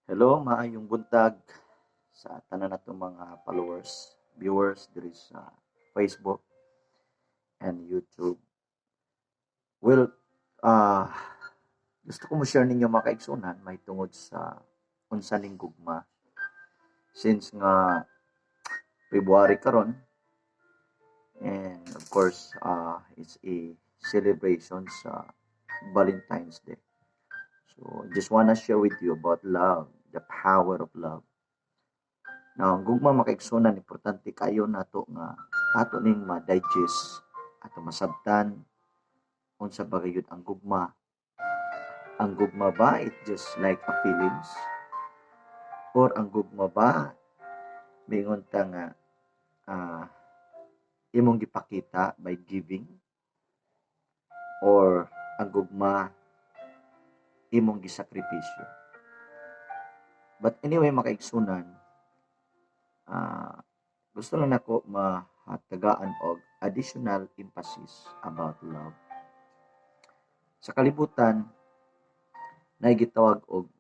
Hello, maayong buntag sa tanan natong mga followers, viewers diri sa Facebook and YouTube. Well, ah gusto ko mo-share ninyo mga kaigsunan may tungod sa unsa ning gugma since nga February karon, and of course it's a celebration sa Valentine's Day. So, just wanna share with you about love, the power of love. Now, ang gugma makaigsunan importante kayo nato nga ato ning ma-digest ato masabtan unsa ba gayud ang gugma. Ang gugma ba it just like a feelings, or ang gugma ba mingon ta nga imong gipakita by giving, or ang gugma imong gisakripisyo. But anyway, makaigsunan, gusto lang nako mahatagaan og additional emphasis about love. Sa kalibutan, na gitawag og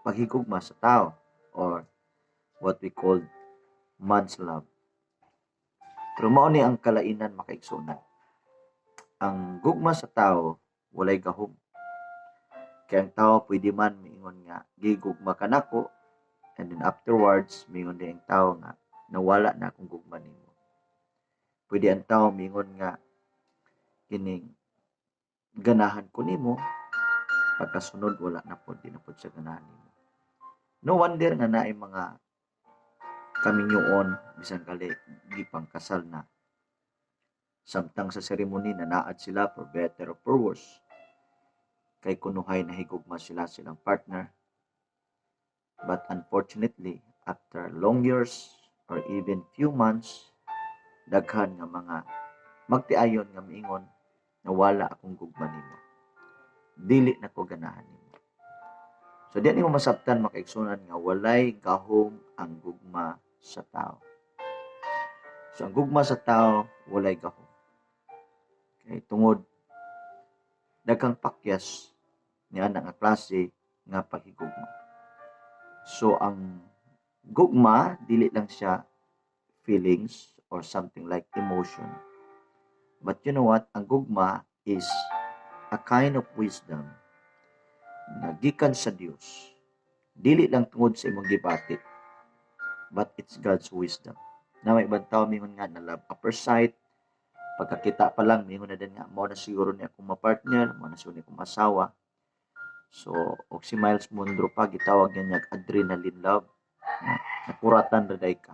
paghigugma sa tao, or what we call man's love. Pero mao ni ang kalainan makaigsunan. Ang gugma sa tao walay gahom. Kaya ang tao pwede man miingon nga gigugma ka nako, and then afterwards miingon din ang tao nga nawala na akong gugma nimo. Pwede ang tao miingon nga kining ganahan ko nimo, pagkasunod wala na pod, di na pod sa ganahan nimo. No wonder nga naay mga kaminyoon bisan kali gipang kasal na, samtang sa seremony na naad sila for better or for worse, kay kunuhay na higugma silang partner. But unfortunately, after long years or even few months, daghan nga mga magtiayon nga miingon na wala akong gugma nimo, dili na ko ganahan nimo. So diyan nimo masabtan makaigsunan nga walay gahom ang gugma sa tao. So ang gugma sa tao walay gahom. Kay tungod daghang pakyas niya nga klase nga paghigugma. So ang gugma dili lang siya feelings or something like emotion. But you know what? Ang gugma is a kind of wisdom na gikan sa Dios. Dili lang tungod sa imong gibati, but it's God's wisdom. Na may ibang tao mingon nga na love at first sight, pagkakita pa lang mingon na din nga mo na siguro ni akong ma-partner, mo na siguro ni akong asawa. So og si Miles Monroe pa gitawag niya adrenaline love, nakuratan ra day ka.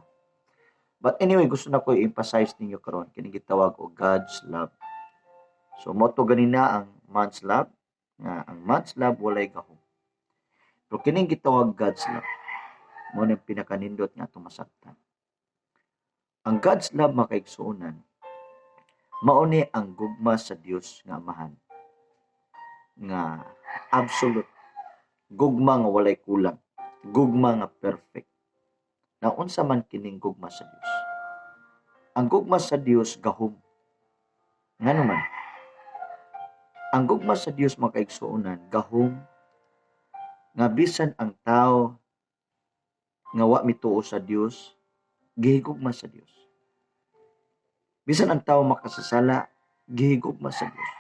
But anyway, gusto na ko i-emphasize ninyo karon kini gitawag og God's love. So mo to ganina ang man's love, nga ang man's love walay gahom. Pero kining gitawag God's love, mo na pinakanindot nga atong masabtan. Ang God's love makaigsuonan, mao ni ang gugma sa Dios nga Amahan, nga absolute, gugma nga walay kulang, gugma nga perfect. Na unsa man kining gugma sa Dios? Ang gugma sa Dios gahom. Ngano man? Ang gugma sa Dios makaigsuonan gahom, nga bisan ang tao nga wa mituo sa Dios gihigugma sa Dios. Bisan ang tao makasasala gihigugma sa Dios.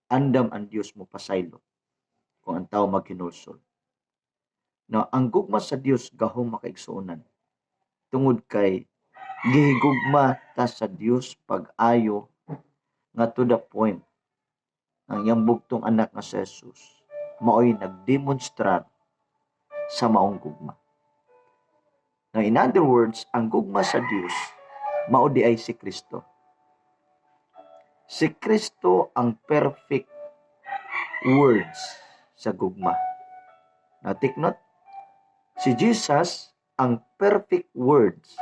Andam ang Dios mo pasaylo kung ang tao maghinulsol. Now, ang gugma sa Dios gahom makaigsuonan tungod kay gihigugma ta sa Dios pag-ayo nga to the point ang iyang bugtong anak nga si Jesus mao'y nagdemonstrar sa maong gugma. Now, in other words, ang gugma sa Dios mao di ay si Kristo. Si Kristo ang perfect words sa gugma. Now, take note, si Jesus ang perfect words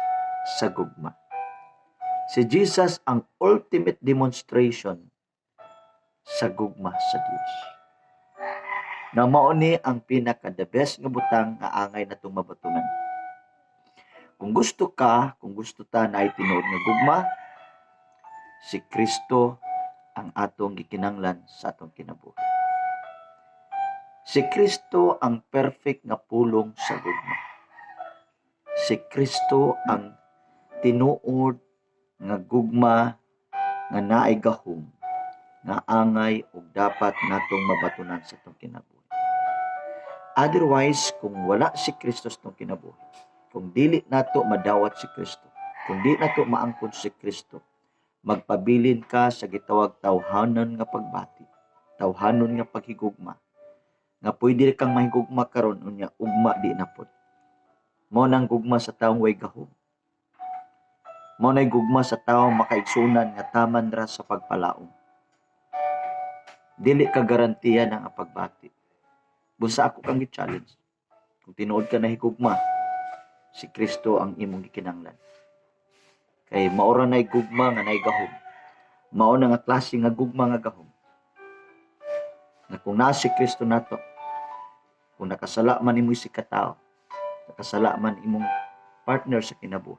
sa gugma. Si Jesus ang ultimate demonstration sa gugma sa Dios. Na mao ni ang pinaka the best nga butang nga angay natong mabatunan. Kung gusto ta na tinuod nga gugma, si Kristo ang atong gikinanglan sa atong kinabuhi. Si Kristo ang perfect nga pulong sa gugma. Si Kristo ang tinuod nga gugma nga naay gahom nga angay ug dapat natong mabatunan sa atong kinabuhi. Otherwise, kung wala si Kristo sa atong kinabuhi, kung dili nato madawat si Kristo, kung dili nato maangkon si Kristo, magpabilin ka sa gitawag tawhanon nga pagbati, tawhanon nga paghigugma, nga pwede kang mahigugma karon unya ugma di na pod. Mao nang gugma sa taong way gahom. Mao nay gugma sa taong makaigsunan nga taman ra sa pagpalaom. Dili ka garantiya ng pagbati. Busa ako kang i-challenge. Kung tinuod ka na higugma, si Kristo ang imong gikinahanglan. Kay maora nay gugma nga nay gahom. Mao na nga klase nga gugma nga gahom. Na kung naa si Kristo nato, kung nakasala man imo si katao, nakasala man imong partner sa kinabuhi,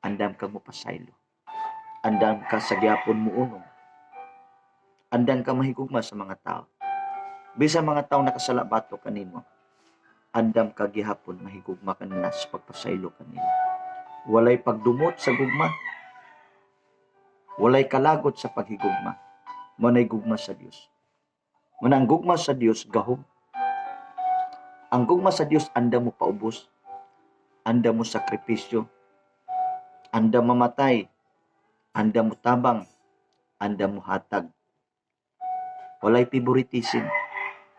andam ka mo pasaylo. Andam ka sa gyapon mo unong. Andam ka mahigugma sa mga tao. Bisan mga tao nakasala bato kanimo, andam ka gihapon mahigugma kanila sa pagpasaylo kanila. Walay pagdumot sa gugma. Walay kalagot sa paghigugma. Manay gugma sa Dios. Manang gugma sa Dios gahom. Ang gugma sa Dios andam mo paubos. Andam mo sakripisyo. Andam mamatay. Andam mo tabang. Andam mo hatag. Walay favoritism.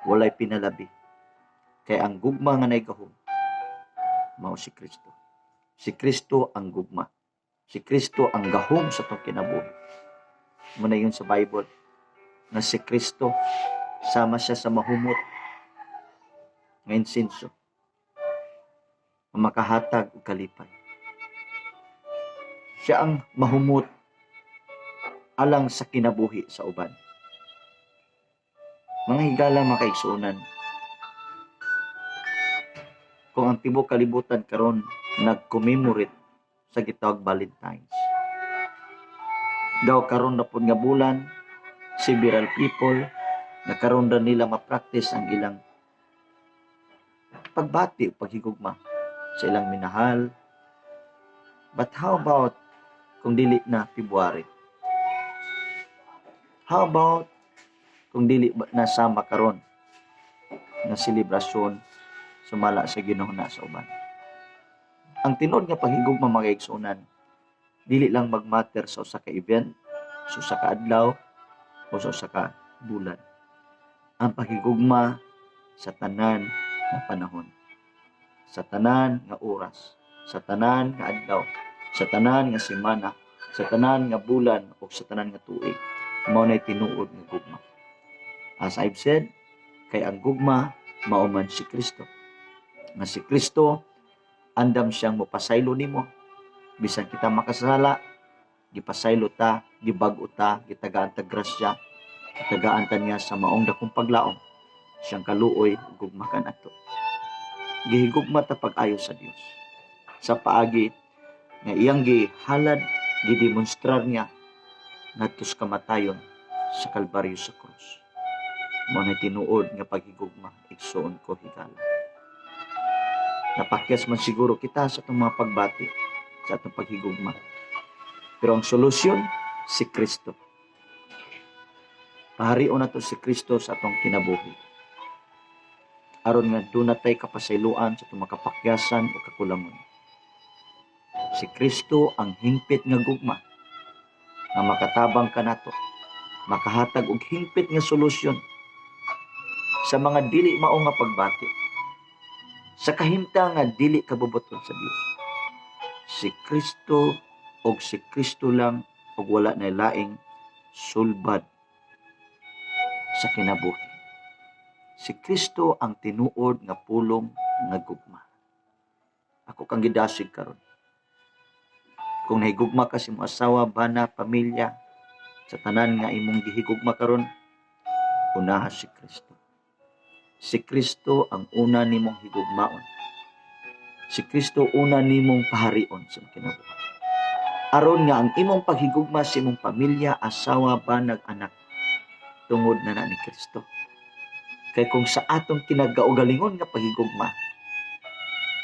Walay pinalabi. Kaya ang gugma nga nay gahom, mao si Kristo. Si Kristo ang gugma. Si Kristo ang gahom sa itong kinabuhi. Muna yun sa Bible, na si Kristo, sama siya sa mahumot, nga insenso, makahatag o kalipay. Siya ang mahumot alang sa kinabuhi sa uban. Mga higala makaigsunan, kung ang tibok kalibutan karon nag-commemorate sa gitawag Valentine's. Daw karon na pud nga bulan, several people nakaroon na nila ma-practice ang ilang pagbati o paghigugma sa ilang minahal. But how about kung dili na February? How about kung dili na sama karon na selebrasyon sumala sa Ginoo na sa uban? Ang tinod nga paghigugma mga igsunan, dili lang magmatter sa usa ka event, sa usa ka adlaw, o sa usa ka bulan. Ang paghigugma sa tanan nga panahon, sa tanan nga oras, sa tanan nga adlaw, sa tanan nga semana, sa tanan nga bulan, o sa tanan nga tuig, mao nay tinuod nga gugma. As I've said, kay ang gugma mao man si Kristo. Nga si Kristo andam siyang mopasaylo nimo bisan kita makasala, gipasaylo ta, gibag-o ta, gitagaan ta grasya, gitagaan ta niya sa maong dakong paglaom, siyang kaluoy gugma kanato. Gihigugma ta pag-ayo sa Dios sa paagi nga iyang gihalad, gidemonstrar niya ngadto sa kamatayon sa Kalbaryo sa krus. Mao na tinuod nga paghigugma, igsuon ko higala. Napakyas man siguro kita sa itong mga pagbati, sa itong paghigugma. Pero ang solusyon, si Kristo. Paharion na to si Kristo sa itong kinabuhi. Aron nga doon natay kapasayloan sa itong makapakyasan o kakulangon. Si Kristo ang hingpit nga gugma, nga makatabang ka nato, makahatag og hingpit nga solusyon sa mga dili mao nga pagbati, sa kahimtang nga dili kabubuton sa Dios. Si Kristo og si Kristo lang og wala na laing sulbad sa kinabuhi. Si Kristo ang tinuod nga pulong nga gugma. Ako kang gidasig karon. Kung nahigugma ka sa imong asawa, bana, pamilya, sa tanan nga imong gihigugma karon, unaha si Kristo. Si Kristo ang una nimong higugmaon. Si Kristo una nimong paharion sa kinabuhi. Aron nga ang imong paghigugma sa imong pamilya, asawa, banag, anak, tungod na ni Kristo. Kay kung sa atong kinagaugalingon nga paghigugma,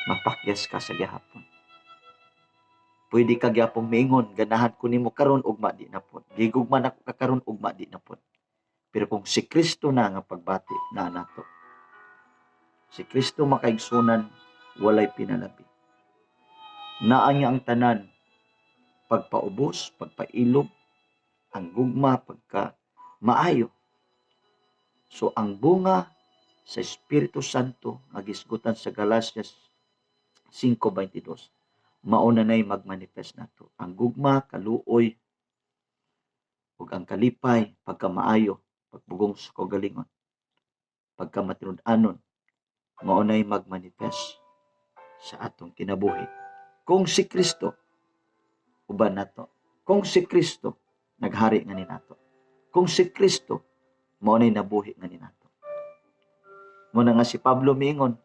mapakyas ka sa gihapon. Pwede ka gyapong miingon, ganahan ko nimo karon ugma di na pod. Gigugma na ko karon ugma di na pod. Pero kung si Kristo na nga pagbati na nato, si Kristo makaigsunan, walay pinalabi. Naa niya ang tanan, pagpaubos, pagpailog, ang gugma, pagka maayo. So ang bunga sa Espiritu Santo, magisgutan sa Galatias 5:22, mauna na'y magmanifest nato. Ang gugma, kaluoy, ug ang kalipay, pagka maayo, pagbugong sa kagalingon, pagka matinud-anon, maunay magmanifest sa atong kinabuhi. Kung si Kristo, uban nato. Kung si Kristo, naghari nga ni nato. Kung si Kristo, maunay nabuhi nga ni nato. Muna nga si Pablo miingon,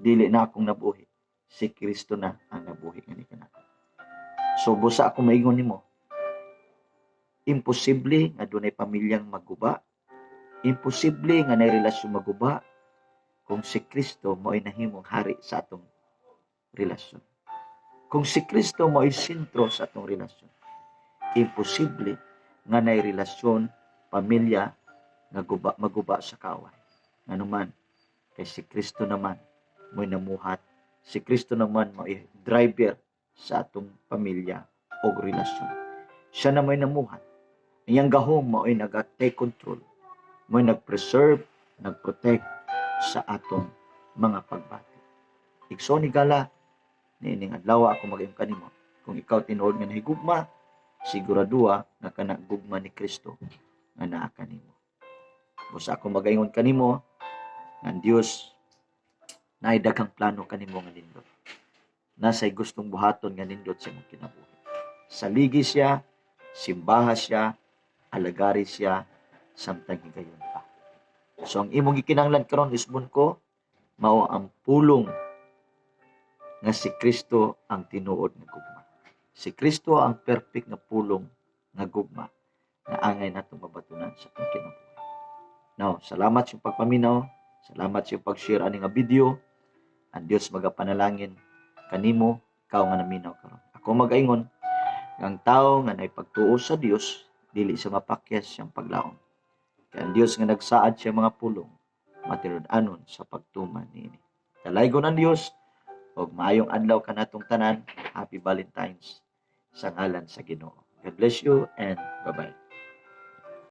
dili na akong nabuhi. Si Kristo na ang nabuhi nga ni kanato. So, busa ako maingon nimo, imposible nga dunay pamilyang maguba. Imposible nga nay relasyon maguba kung si Kristo mo'y nahimong hari sa atong relasyon. Kung si Kristo mo'y sentro sa atong relasyon, imposible nga nay relasyon, pamilya, nga maguba sa kaway. Nga naman, kay si Kristo naman mo'y namuhat. Si Kristo naman mo'y driver sa atong pamilya o relasyon. Siya na mo'y namuhat. Iyang gahom mo'y nag-take control, mo'y nag-preserve, nag-protect sa atong mga pagbati. Igsoon ni gala, niining adlaw ako mag-ayong kanimo. Kung ikaw tinuod nga nahigugma, siguraduha nga kana gugma ni Kristo nga naa kanimo. Busa ako mag-ayong kanimo, nga Dios naay daghang plano kanimo nga nindot. Nasa'y gustong buhaton nga nindot sa imong kinabuhi. Saligi siya, simbaha siya, alagari siya, samtang higayon pa. So ang imong gikinahanglan karon isbon ko, mao ang pulong nga si Kristo ang tinuod nga gugma. Si Kristo ang perfect nga pulong nga gugma na angay natong mabatunan sa atong kinabuhi. Now, salamat sa pagpaminaw, salamat sa pag-share ani nga video. Ang Dios magapanalangin kanimo, ikaw nga naminaw karon. Ako mag-ingon, ang tao nga naipagtuo sa Dios, dili sa mapakyas siyang paglaom. Kaya ang Dios nga nagsaad siya mga pulong, matinud-anon sa pagtuman niini. Dalaygon ang Dios, og maayong adlaw kanatong tanan. Happy Valentine's sa ngalan sa Ginoo. God bless you and bye-bye.